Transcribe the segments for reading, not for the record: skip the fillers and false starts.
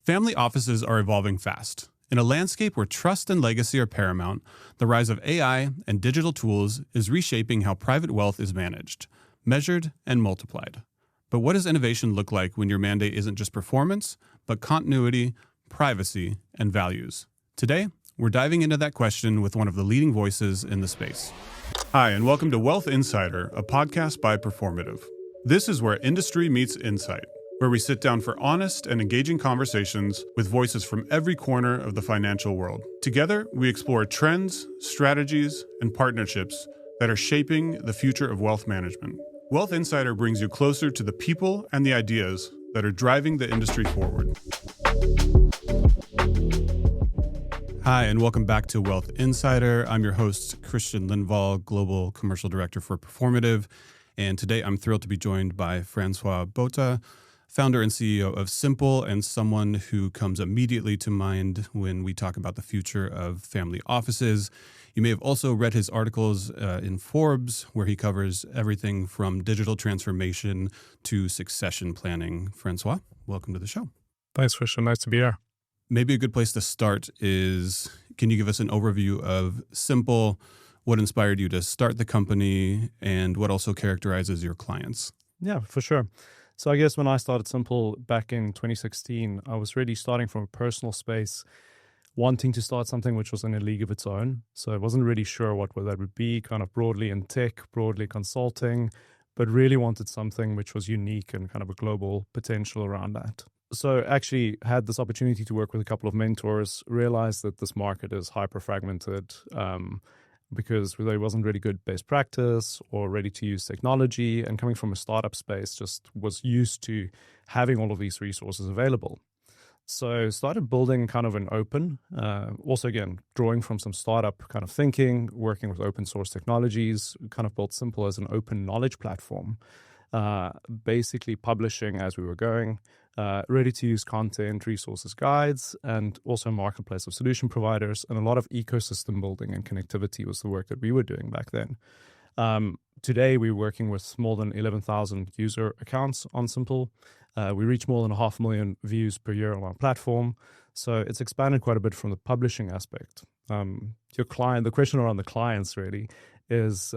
Family offices are evolving fast. In a landscape where trust and legacy are paramount, the rise of AI and digital tools is reshaping how private wealth is managed, measured, and multiplied. But what does innovation look like when your mandate isn't just performance, but continuity, privacy, and values? Today, we're diving into that question with one of the leading voices in the space. Hi, and welcome to Wealth Insider, a podcast by Performative. This is where industry meets insight, where we sit down for honest and engaging conversations with voices from every corner of the financial world. Together, we explore trends, strategies, and partnerships that are shaping the future of wealth management. Wealth Insider brings you closer to the people and the ideas that are driving the industry forward. Hi, and welcome back to Wealth Insider. I'm your host, Christian Lindvall, Global Commercial Director for Performative. And today I'm thrilled to be joined by François Botha, founder and CEO of Simple, and someone who comes immediately to mind when we talk about the future of family offices. You may have also read his articles in Forbes, where he covers everything from digital transformation to succession planning. François, welcome to the show. Thanks, Christian. Nice to be here. Maybe a good place to start is, can you give us an overview of Simple, what inspired you to start the company, and what also characterizes your clients? Yeah, for sure. So I guess when I started Simple back in 2016, I was really starting from a personal space, wanting to start something which was in a league of its own. So I wasn't really sure what that would be, kind of broadly in tech, broadly consulting, but really wanted something which was unique and kind of a global potential around that. So actually had this opportunity to work with a couple of mentors, realized that this market is hyper fragmented, because there wasn't really good best practice or ready-to-use technology, and coming from a startup space just was used to having all of these resources available. So started building kind of an open, also again, drawing from some startup kind of thinking, working with open source technologies, kind of built Simple as an open knowledge platform, basically publishing as we were going, ready-to-use content, resources, guides, and also a marketplace of solution providers, and a lot of ecosystem building and connectivity was the work that we were doing back then. Today, we're working with more than 11,000 user accounts on Simple. We reach more than 500,000 views per year on our platform. So it's expanded quite a bit from the publishing aspect. The question around the clients really is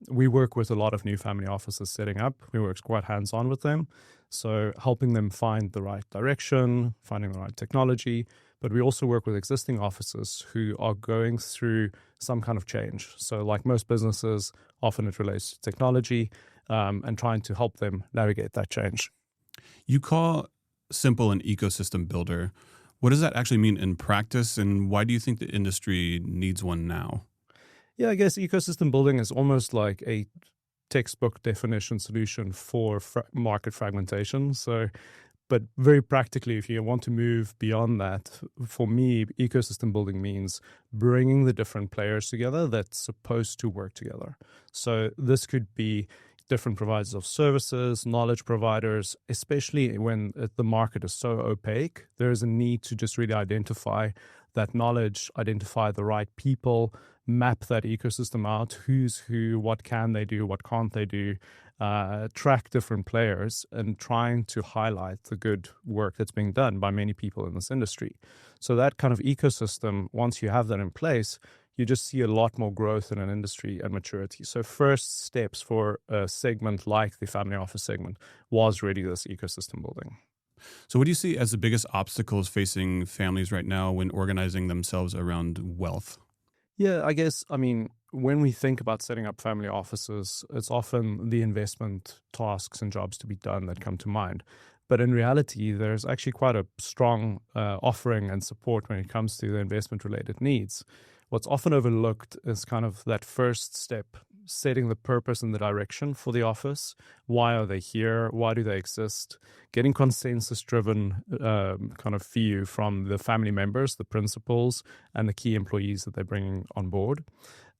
we work with a lot of new family offices setting up. We work quite hands-on with them. So helping them find the right direction, finding the right technology. But we also work with existing offices who are going through some kind of change. So like most businesses, often it relates to technology and trying to help them navigate that change. You call Simple an ecosystem builder. What does that actually mean in practice, and why do you think the industry needs one now? Yeah, I guess ecosystem building is almost like a textbook definition solution for market fragmentation. So, but very practically, if you want to move beyond that, for me, ecosystem building means bringing the different players together that's supposed to work together. So this could be different providers of services, knowledge providers, especially when the market is so opaque. There is a need to just really identify that knowledge, identify the right people, map that ecosystem out, who's who, what can they do, what can't they do, track different players, and trying to highlight the good work that's being done by many people in this industry. So that kind of ecosystem, once you have that in place, you just see a lot more growth in an industry and maturity. So first steps for a segment like the family office segment was really this ecosystem building. So what do you see as the biggest obstacles facing families right now when organizing themselves around wealth? Yeah, I guess, when we think about setting up family offices, it's often the investment tasks and jobs to be done that come to mind. But in reality, there's actually quite a strong offering and support when it comes to the investment-related needs. What's often overlooked is kind of that first step, setting the purpose and the direction for the office. Why are they here? Why do they exist? Getting consensus-driven kind of view from the family members, the principals, and the key employees that they're bringing on board.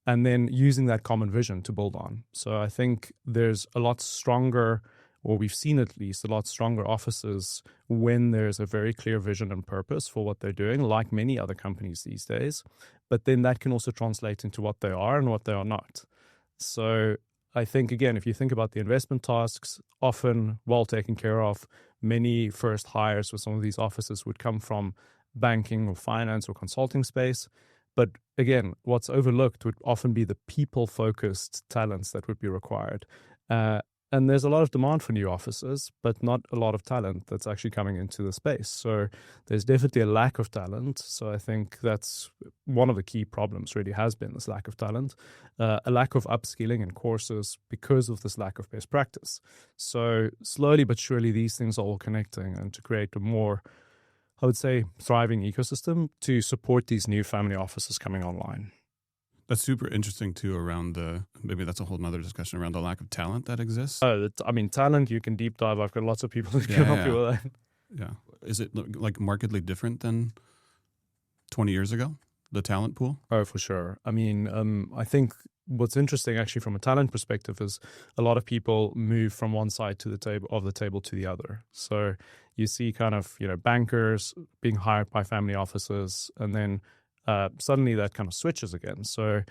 And then using that common vision to build on. So I think there's a lot stronger, or we've seen at least a lot stronger offices when there's a very clear vision and purpose for what they're doing, like many other companies these days. But then that can also translate into what they are and what they are not. So I think, again, if you think about the investment tasks, often well taken care of, many first hires for some of these offices would come from banking or finance or consulting space. But again, what's overlooked would often be the people-focused talents that would be required. And there's a lot of demand for new offices, but not a lot of talent that's actually coming into the space. So there's definitely a lack of talent. So I think that's one of the key problems really has been this lack of talent, a lack of upskilling in courses because of this lack of best practice. So slowly but surely, these things are all connecting, and to create a more, I would say, thriving ecosystem to support these new family offices coming online. That's super interesting too around maybe that's a whole nother discussion around the lack of talent that exists. Talent, you can deep dive. I've got lots of people who can help you with that. Yeah. Is it like markedly different than 20 years ago, the talent pool? Oh, for sure. I mean, I think what's interesting actually from a talent perspective is a lot of people move from one side to the table to the other. So you see kind of, bankers being hired by family offices, and then suddenly that kind of switches again. So,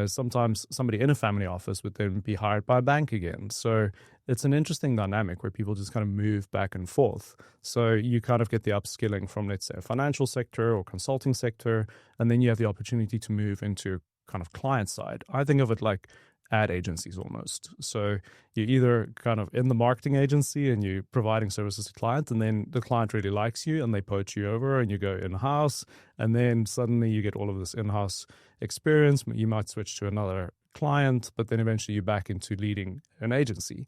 sometimes somebody in a family office would then be hired by a bank again. So it's an interesting dynamic where people just kind of move back and forth. So you kind of get the upskilling from, let's say, a financial sector or consulting sector, and then you have the opportunity to move into kind of client side. I think of it like ad agencies almost. So you're either kind of in the marketing agency and you're providing services to clients, and then the client really likes you and they poach you over and you go in-house, and then suddenly you get all of this in-house experience. You might switch to another client, but then eventually you're back into leading an agency.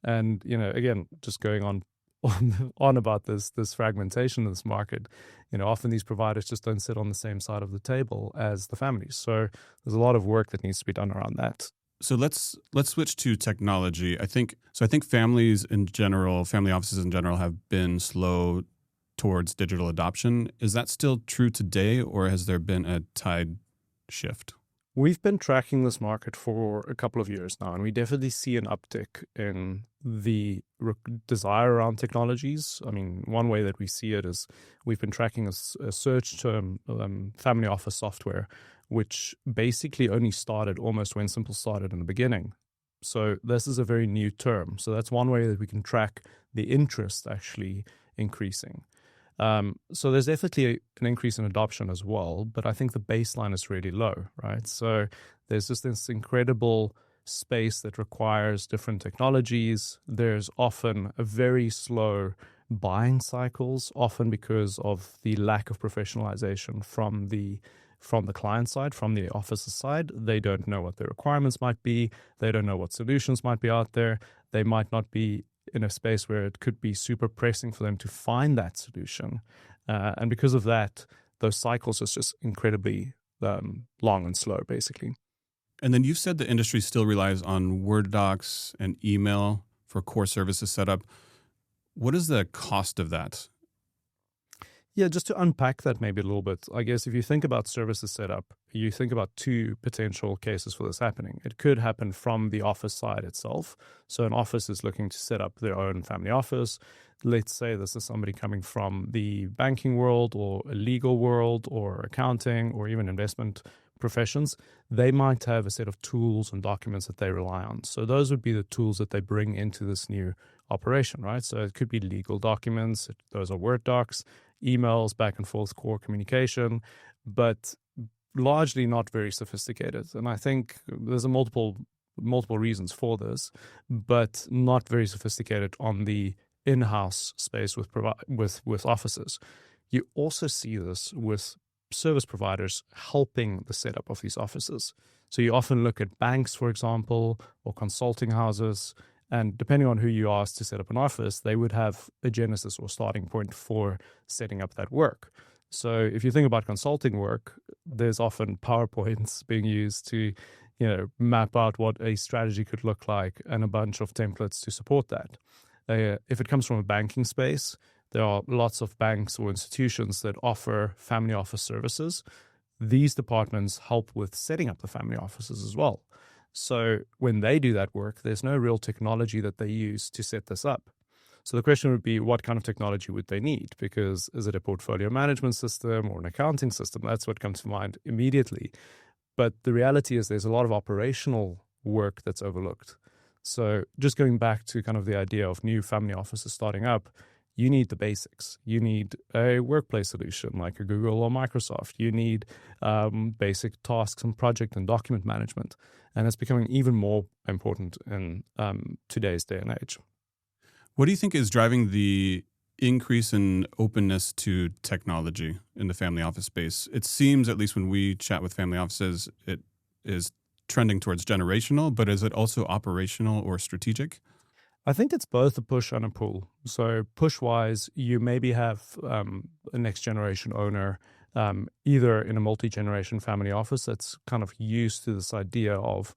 And, again, just going on about this fragmentation of this market, often these providers just don't sit on the same side of the table as the families. So there's a lot of work that needs to be done around that. So let's switch to technology. I think families in general, family offices in general, have been slow towards digital adoption. Is that still true today, or has there been a tide shift? We've been tracking this market for a couple of years now, and we definitely see an uptick in the desire around technologies. I mean, one way that we see it is we've been tracking a search term, family office software, which basically only started almost when Simple started in the beginning. So this is a very new term. So that's one way that we can track the interest actually increasing. So there's definitely an increase in adoption as well, but I think the baseline is really low, right? So there's just this incredible space that requires different technologies. There's often a very slow buying cycles, often because of the lack of professionalization from the client side, from the officer side. They don't know what their requirements might be. They don't know what solutions might be out there. They might not be in a space where it could be super pressing for them to find that solution. And because of that, those cycles are just incredibly long and slow, basically. And then you said the industry still relies on Word docs and email for core services setup. What is the cost of that? Yeah, just to unpack that maybe a little bit, I guess if you think about services setup, you think about two potential cases for this happening. It could happen from the office side itself. So an office is looking to set up their own family office. Let's say this is somebody coming from the banking world or a legal world or accounting or even investment professions. They might have a set of tools and documents that they rely on. So those would be the tools that they bring into this new operation, right? So it could be legal documents. Those are Word docs, emails, back and forth core communication, but largely not very sophisticated. And I think there's multiple reasons for this, but not very sophisticated on the in-house space with offices. You also see this with service providers helping the setup of these offices. So you often look at banks, for example, or consulting houses, and depending on who you ask to set up an office, they would have a genesis or starting point for setting up that work. So if you think about consulting work, there's often PowerPoints being used to, map out what a strategy could look like and a bunch of templates to support that. If it comes from a banking space, there are lots of banks or institutions that offer family office services. These departments help with setting up the family offices as well. So when they do that work, there's no real technology that they use to set this up. So the question would be, what kind of technology would they need? Because is it a portfolio management system or an accounting system? That's what comes to mind immediately. But the reality is there's a lot of operational work that's overlooked. So just going back to kind of the idea of new family offices starting up, you need the basics. You need a workplace solution like a Google or Microsoft. You need basic tasks and project and document management. And it's becoming even more important in today's day and age. What do you think is driving the increase in openness to technology in the family office space? It seems, at least when we chat with family offices, it is trending towards generational, but is it also operational or strategic? I think it's both a push and a pull. So push-wise, you maybe have a next generation owner, either in a multi-generation family office that's kind of used to this idea of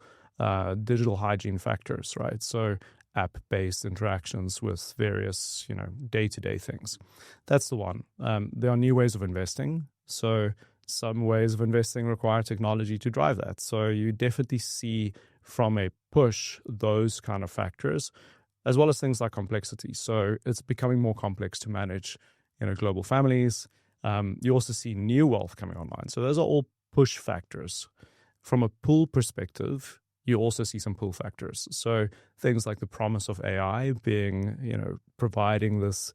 digital hygiene factors, right? So app-based interactions with various, day-to-day things. That's the one. There are new ways of investing. So some ways of investing require technology to drive that. So you definitely see from a push those kind of factors, as well as things like complexity. So it's becoming more complex to manage, global families. You also see new wealth coming online. So those are all push factors. From a pull perspective, you also see some pull factors. So things like the promise of AI being, providing this,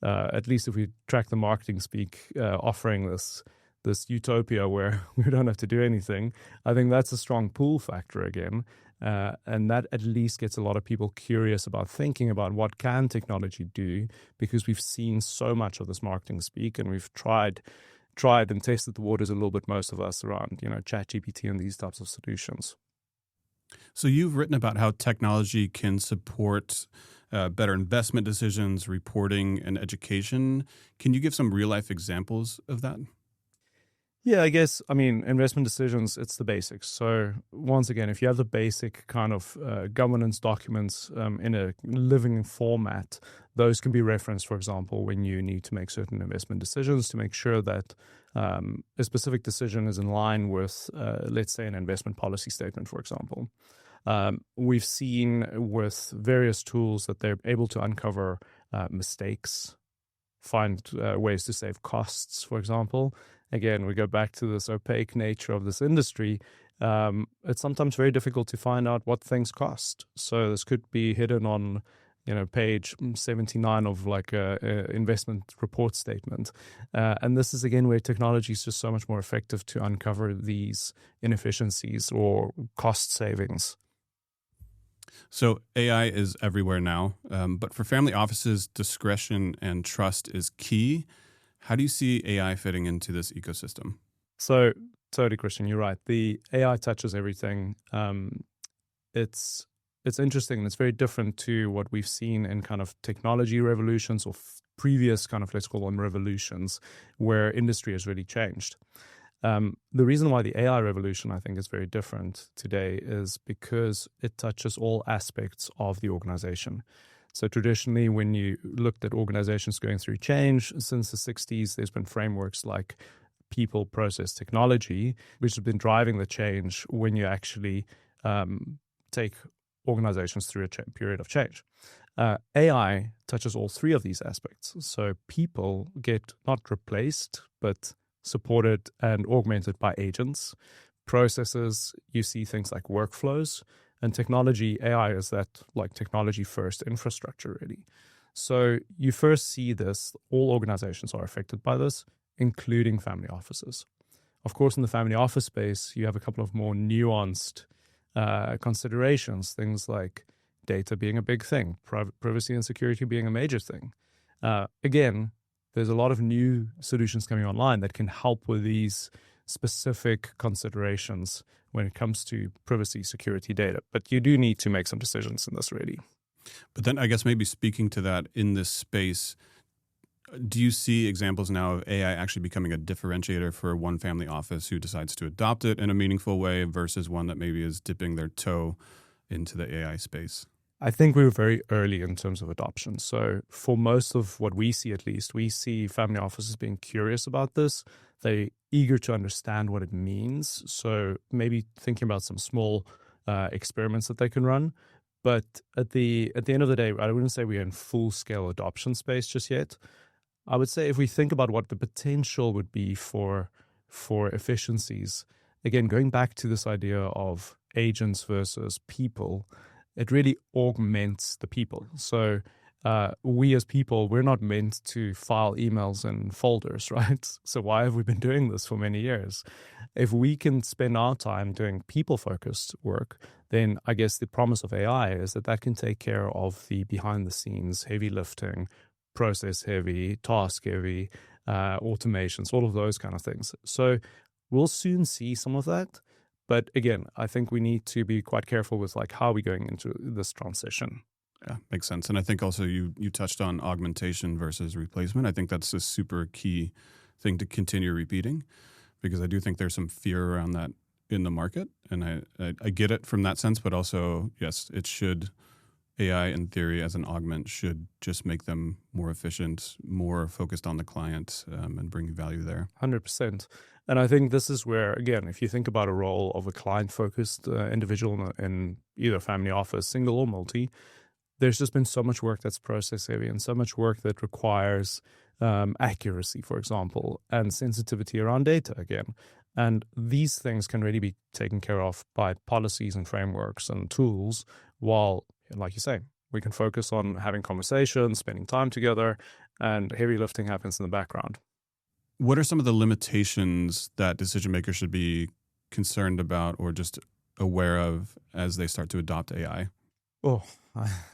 at least if we track the marketing speak, offering this utopia where we don't have to do anything. I think that's a strong pull factor again. And that at least gets a lot of people curious about thinking about what can technology do, because we've seen so much of this marketing speak, and we've tried and tested the waters a little bit, most of us, around, ChatGPT and these types of solutions. So you've written about how technology can support better investment decisions, reporting, and education. Can you give some real-life examples of that? Yeah, investment decisions, it's the basics. So once again, if you have the basic kind of governance documents in a living format, those can be referenced, for example, when you need to make certain investment decisions to make sure that a specific decision is in line with, let's say, an investment policy statement, for example. We've seen with various tools that they're able to uncover mistakes, find ways to save costs, for example. Again, we go back to this opaque nature of this industry. It's sometimes very difficult to find out what things cost. So this could be hidden on, page 79 of like a investment report statement. And this is, again, where technology is just so much more effective to uncover these inefficiencies or cost savings. So AI is everywhere now, but for family offices, discretion and trust is key. How do you see AI fitting into this ecosystem? So totally, Christian, you're right. The AI touches everything. It's interesting, and it's very different to what we've seen in kind of technology revolutions or previous kind of, let's call them revolutions, where industry has really changed. The reason why the AI revolution, I think, is very different today is because it touches all aspects of the organization. So traditionally, when you looked at organizations going through change since the 60s, there's been frameworks like people, process, technology, which have been driving the change when you actually take organizations through a period of change. AI touches all three of these aspects. So people get not replaced, but supported and augmented by agents. Processes, you see things like workflows. And technology, AI is that like technology first infrastructure, really. So you first see this, all organizations are affected by this, including family offices. Of course, in the family office space, you have a couple of more nuanced considerations, things like data being a big thing, privacy and security being a major thing. Again, there's a lot of new solutions coming online that can help with these specific considerations when it comes to privacy, security, data. But you do need to make some decisions in this, really. But then I guess maybe speaking to that in this space, do you see examples now of AI actually becoming a differentiator for one family office who decides to adopt it in a meaningful way versus one that maybe is dipping their toe into the AI space? I think we were very early in terms of adoption. So for most of what we see, at least, we see family offices being curious about this. They're eager to understand what it means. So maybe thinking about some small experiments that they can run. But at the end of the day, I wouldn't say we're in full-scale adoption space just yet. I would say if we think about what the potential would be for efficiencies, again, going back to this idea of agents versus people, it really augments the people. So we as people, we're not meant to file emails in folders, right? So why have we been doing this for many years? If we can spend our time doing people-focused work, then I guess the promise of AI is that that can take care of the behind-the-scenes heavy lifting, process-heavy, task-heavy, automations, all of those kind of things. So we'll soon see some of that. But again, I think we need to be quite careful with like how we're going into this transition. Yeah, makes sense. And I think also you touched on augmentation versus replacement. I think that's a super key thing to continue repeating, because I do think there's some fear around that in the market. And I get it from that sense, but also, yes, it should, AI in theory as an augment should just make them more efficient, more focused on the client, and bring value there. 100%. And I think this is where, again, if you think about a role of a client-focused individual in either family office, single or multi, there's just been so much work that's process heavy and so much work that requires accuracy, for example, and sensitivity around data again. And these things can really be taken care of by policies and frameworks and tools, while, like you say, we can focus on having conversations, spending time together, and heavy lifting happens in the background. What are some of the limitations that decision makers should be concerned about or just aware of as they start to adopt AI? Oh,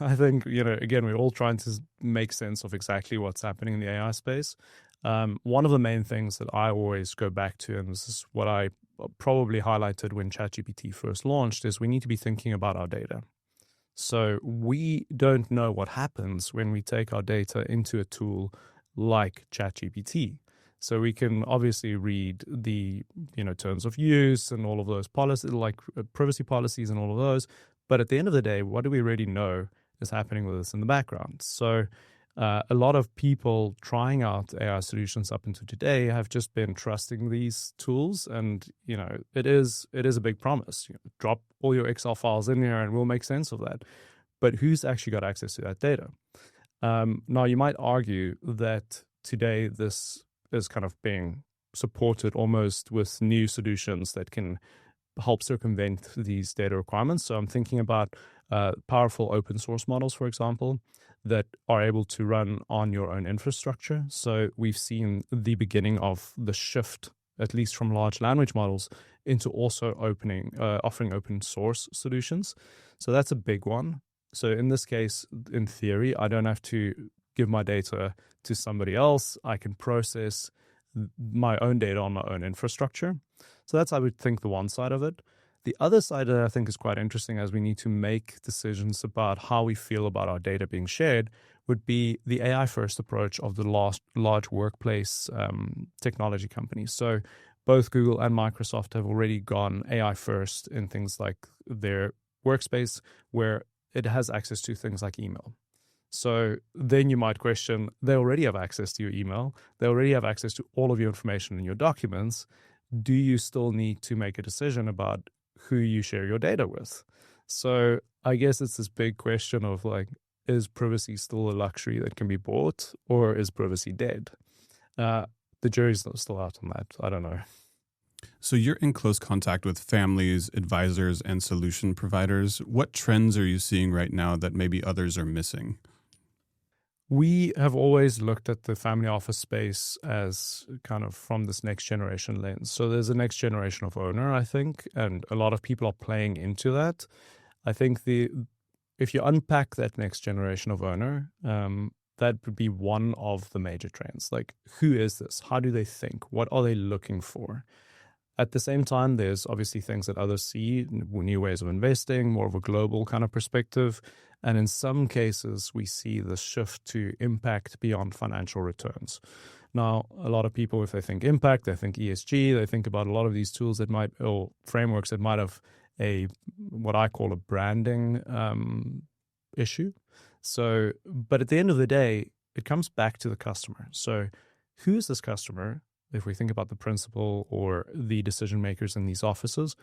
I think, again, we're all trying to make sense of exactly what's happening in the AI space. One of the main things that I always go back to, and this is what I probably highlighted when ChatGPT first launched, is we need to be thinking about our data. So we don't know what happens when we take our data into a tool like ChatGPT. So we can obviously read the terms of use and all of those policies, like privacy policies and all of those. But at the end of the day, what do we really know is happening with us in the background? So a lot of people trying out AI solutions up until today have just been trusting these tools. And, it is a big promise. Drop all your Excel files in here and we'll make sense of that. But who's actually got access to that data? Now, you might argue that today this is kind of being supported almost with new solutions that can help circumvent these data requirements. So I'm thinking about powerful open source models, for example, that are able to run on your own infrastructure. So we've seen the beginning of the shift, at least from large language models, into also offering open source solutions. So that's a big one. So in this case, in theory, I don't have to give my data to somebody else. I can process my own data on my own infrastructure. So that's, I would think, the one side of it. The other side that I think is quite interesting, as we need to make decisions about how we feel about our data being shared, would be the AI-first approach of the large workplace technology companies. So both Google and Microsoft have already gone AI-first in things like their workspace, where it has access to things like email. So then you might question, they already have access to your email. They already have access to all of your information in your documents. Do you still need to make a decision about who you share your data with? So I guess it's this big question of like, is privacy still a luxury that can be bought, or is privacy dead? The jury's still out on that. I don't know. So you're in close contact with families, advisors, and solution providers. What trends are you seeing right now that maybe others are missing? We have always looked at the family office space as kind of from this next generation lens. So there's a next generation of owner, I think, and a lot of people are playing into that. I think if you unpack that next generation of owner, that would be one of the major trends. Like, who is this? How do they think? What are they looking for? At the same time, there's obviously things that others see, new ways of investing, more of a global kind of perspective. And in some cases, we see the shift to impact beyond financial returns. Now, a lot of people, if they think impact, they think ESG, they think about a lot of these tools or frameworks that might have what I call a branding issue. So, but at the end of the day, it comes back to the customer. So who is this customer? If we think about the principal or the decision makers in these offices,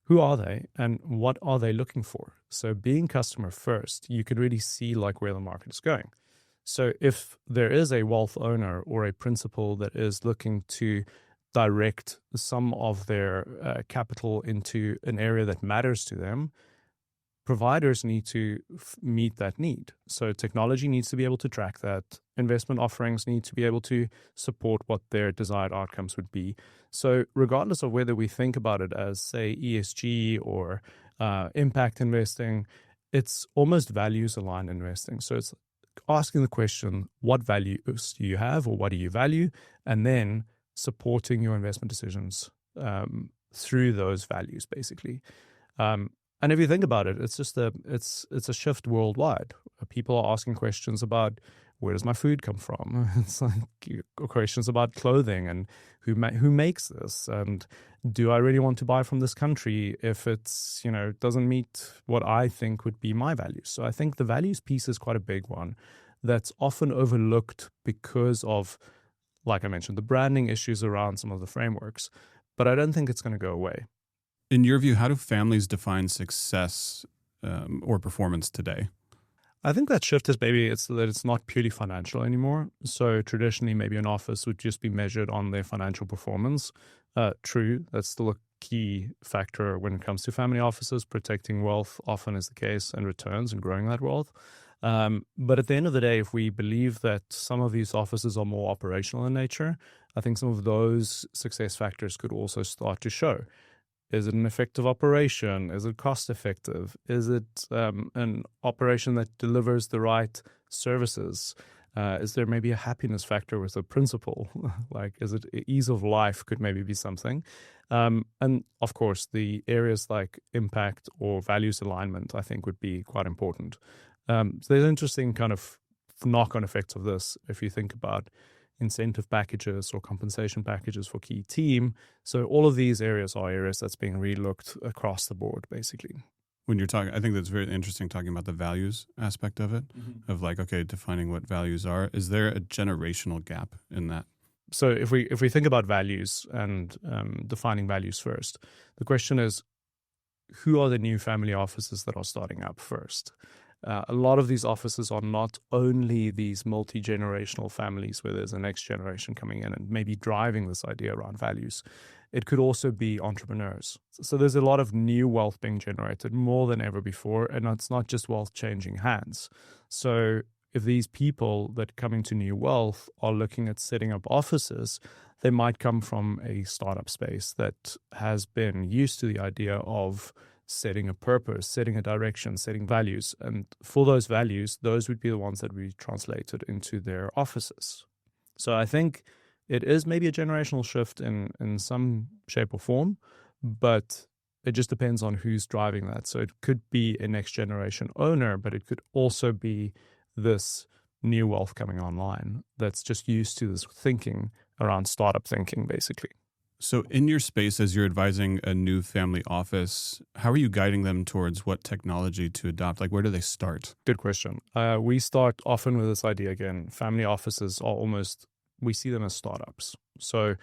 who are they and what are they looking for? So being customer first, you can really see like where the market is going. So if there is a wealth owner or a principal that is looking to direct some of their capital into an area that matters to them, providers need to meet that need. So technology needs to be able to track that. Investment offerings need to be able to support what their desired outcomes would be. So regardless of whether we think about it as, say, ESG or impact investing, it's almost values-aligned investing. So it's asking the question, what values do you have or what do you value? And then supporting your investment decisions through those values, basically. And if you think about it, it's just it's a shift worldwide. People are asking questions about, where does my food come from? It's like questions about clothing and who makes this, and do I really want to buy from this country if it's doesn't meet what I think would be my values? So I think the values piece is quite a big one that's often overlooked because of, like I mentioned, the branding issues around some of the frameworks. But I don't think it's going to go away. In your view, how do families define success or performance today? I think that shift is maybe it's not purely financial anymore. So traditionally, maybe an office would just be measured on their financial performance. True, that's still a key factor when it comes to family offices. Protecting wealth often is the case, and returns and growing that wealth. But at the end of the day, if we believe that some of these offices are more operational in nature, I think some of those success factors could also start to show. Is it an effective operation? Is it cost effective? Is it an operation that delivers the right services? Is there maybe a happiness factor with the principal? Like, is it ease of life could maybe be something. And of course, the areas like impact or values alignment, I think, would be quite important. So there's interesting kind of knock-on effects of this if you think about incentive packages or compensation packages for key team. So all of these areas are areas that's being relooked across the board, basically. When you're talking, I think that's very interesting talking about the values aspect of it, of like, okay, defining what values are. Is there a generational gap in that? So if we think about values and defining values first, the question is, who are the new family offices that are starting up first? A lot of these offices are not only these multi-generational families where there's a next generation coming in and maybe driving this idea around values. It could also be entrepreneurs. So there's a lot of new wealth being generated more than ever before, and it's not just wealth changing hands. So if these people that come into new wealth are looking at setting up offices, they might come from a startup space that has been used to the idea of setting a purpose, setting a direction, setting values. And for those values, those would be the ones that we translated into their offices. So I think it is maybe a generational shift in some shape or form, but it just depends on who's driving that. So it could be a next generation owner, but it could also be this new wealth coming online that's just used to this thinking around startup thinking, basically. So in your space, as you're advising a new family office, how are you guiding them towards what technology to adopt? Like, where do they start? Good question. We start often with this idea again. Family offices are we see them as startups. So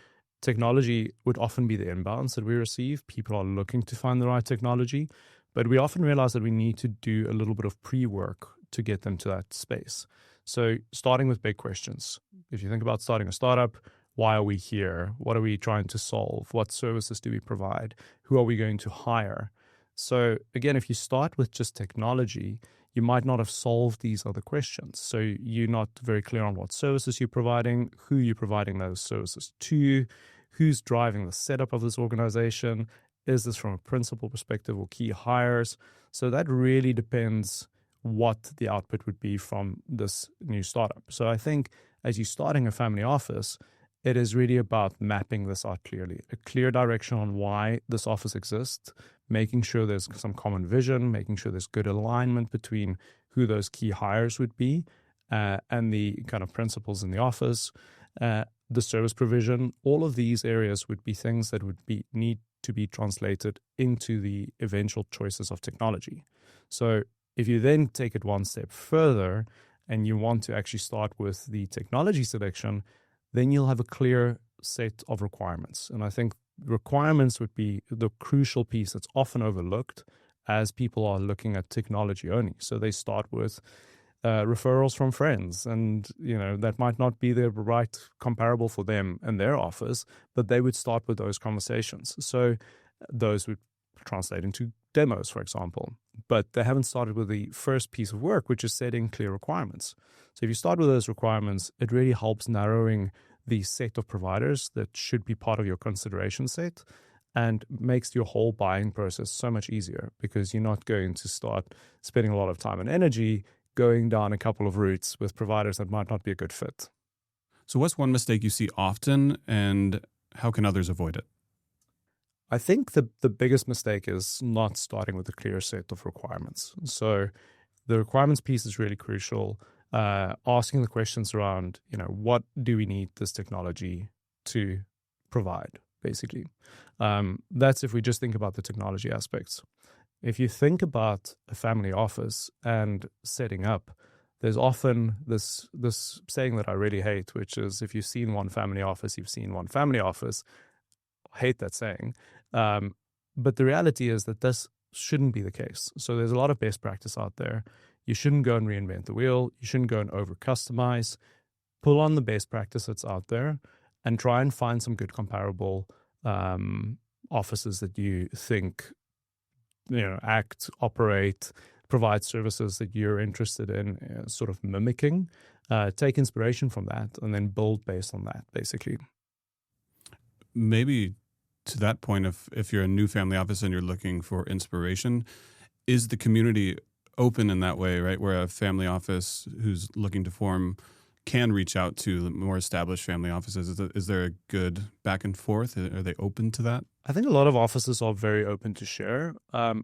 technology would often be the inbounds that we receive. People are looking to find the right technology, but we often realize that we need to do a little bit of pre-work to get them to that space. So starting with big questions. If you think about starting a startup, why are we here? What are we trying to solve? What services do we provide? Who are we going to hire? So again, if you start with just technology, you might not have solved these other questions. So you're not very clear on what services you're providing, who you're providing those services to, who's driving the setup of this organization. Is this from a principal perspective or key hires? So that really depends what the output would be from this new startup. So I think as you're starting a family office, it is really about mapping this out clearly, a clear direction on why this office exists, making sure there's some common vision, making sure there's good alignment between who those key hires would be and the kind of principals in the office, the service provision. All of these areas would be things that would need to be translated into the eventual choices of technology. So if you then take it one step further and you want to actually start with the technology selection, then you'll have a clear set of requirements. And I think requirements would be the crucial piece that's often overlooked as people are looking at technology only. So they start with referrals from friends, and that might not be the right comparable for them and their office, but they would start with those conversations. So those would translate into demos, for example, but they haven't started with the first piece of work, which is setting clear requirements. So if you start with those requirements, it really helps narrowing the set of providers that should be part of your consideration set and makes your whole buying process so much easier, because you're not going to start spending a lot of time and energy going down a couple of routes with providers that might not be a good fit. So what's one mistake you see often, and how can others avoid it? I think the biggest mistake is not starting with a clear set of requirements. So the requirements piece is really crucial. Asking the questions around, what do we need this technology to provide, basically. That's if we just think about the technology aspects. If you think about a family office and setting up, there's often this saying that I really hate, which is, if you've seen one family office, you've seen one family office. I hate that saying. But the reality is that this shouldn't be the case. So there's a lot of best practice out there. You shouldn't go and reinvent the wheel. You shouldn't go and over-customize. Pull on the best practice that's out there and try and find some good comparable offices that you think, act, operate, provide services that you're interested in sort of mimicking. Take inspiration from that and then build based on that, basically. Maybe to that point, if you're a new family office and you're looking for inspiration, is the community open in that way, right? Where a family office who's looking to form can reach out to more established family offices. Is there a good back and forth? Are they open to that? I think a lot of offices are very open to share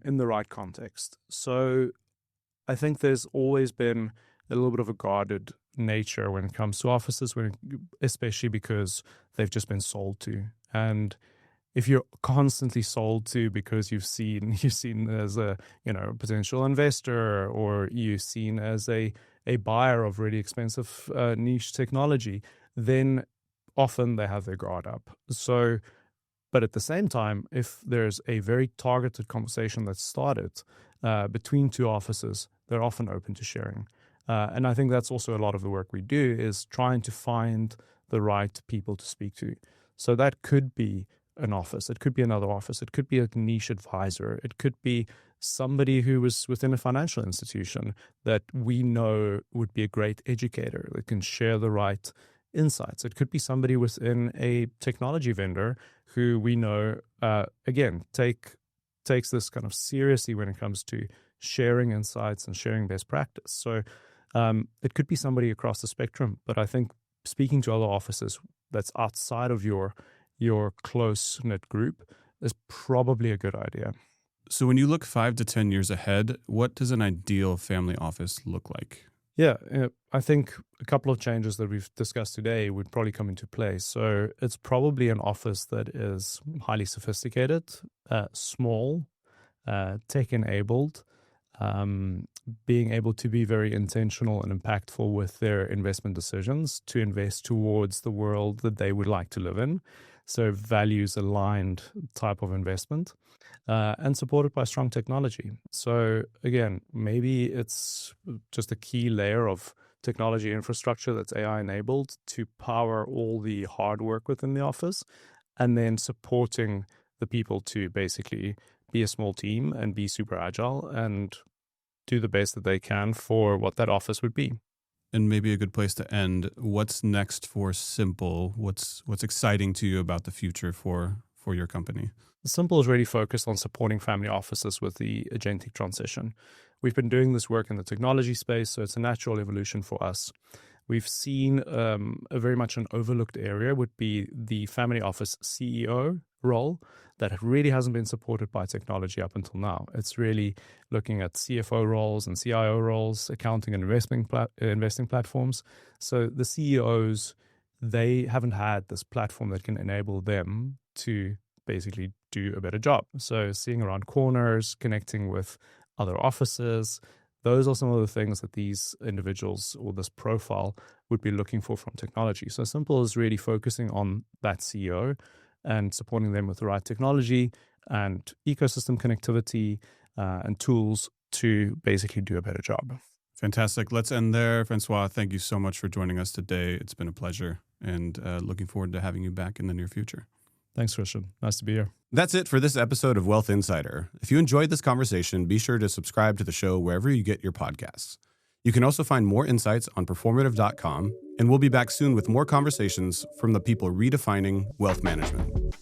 in the right context. So I think there's always been a little bit of a guarded nature when it comes to offices, especially because they've just been sold to. And if you're constantly sold to because you're seen as a potential investor, or you're seen as a buyer of really expensive niche technology, then often they have their guard up. So, but at the same time, if there's a very targeted conversation that's started between two offices, they're often open to sharing. And I think that's also a lot of the work we do, is trying to find the right people to speak to. So that could be an office, it could be another office, it could be a niche advisor, it could be somebody who was within a financial institution that we know would be a great educator that can share the right insights. It could be somebody within a technology vendor who we know, again, takes this kind of seriously when it comes to sharing insights and sharing best practice. So it could be somebody across the spectrum, but I think speaking to other offices that's outside of your close-knit group is probably a good idea. So when you look 5 to 10 years ahead, what does an ideal family office look like? Yeah, I think a couple of changes that we've discussed today would probably come into play. So it's probably an office that is highly sophisticated, small, tech-enabled, being able to be very intentional and impactful with their investment decisions to invest towards the world that they would like to live in. So values-aligned type of investment, and supported by strong technology. So again, maybe it's just a key layer of technology infrastructure that's AI-enabled to power all the hard work within the office, and then supporting the people to basically be a small team and be super agile and do the best that they can for what that office would be. And maybe a good place to end. What's next for Simple? What's exciting to you about the future for your company? Simple is really focused on supporting family offices with the agentic transition. We've been doing this work in the technology space, so it's a natural evolution for us. We've seen a very much an overlooked area would be the family office CEO role that really hasn't been supported by technology up until now. It's really looking at CFO roles and CIO roles, accounting and investing platforms. So the CEOs, they haven't had this platform that can enable them to basically do a better job. So seeing around corners, connecting with other offices, those are some of the things that these individuals or this profile would be looking for from technology. So Simple is really focusing on that CEO and supporting them with the right technology and ecosystem connectivity and tools to basically do a better job. Fantastic. Let's end there. François, thank you so much for joining us today. It's been a pleasure, and looking forward to having you back in the near future. Thanks, Christian. Nice to be here. That's it for this episode of Wealth Insider. If you enjoyed this conversation, be sure to subscribe to the show wherever you get your podcasts. You can also find more insights on performative.com, and we'll be back soon with more conversations from the people redefining wealth management.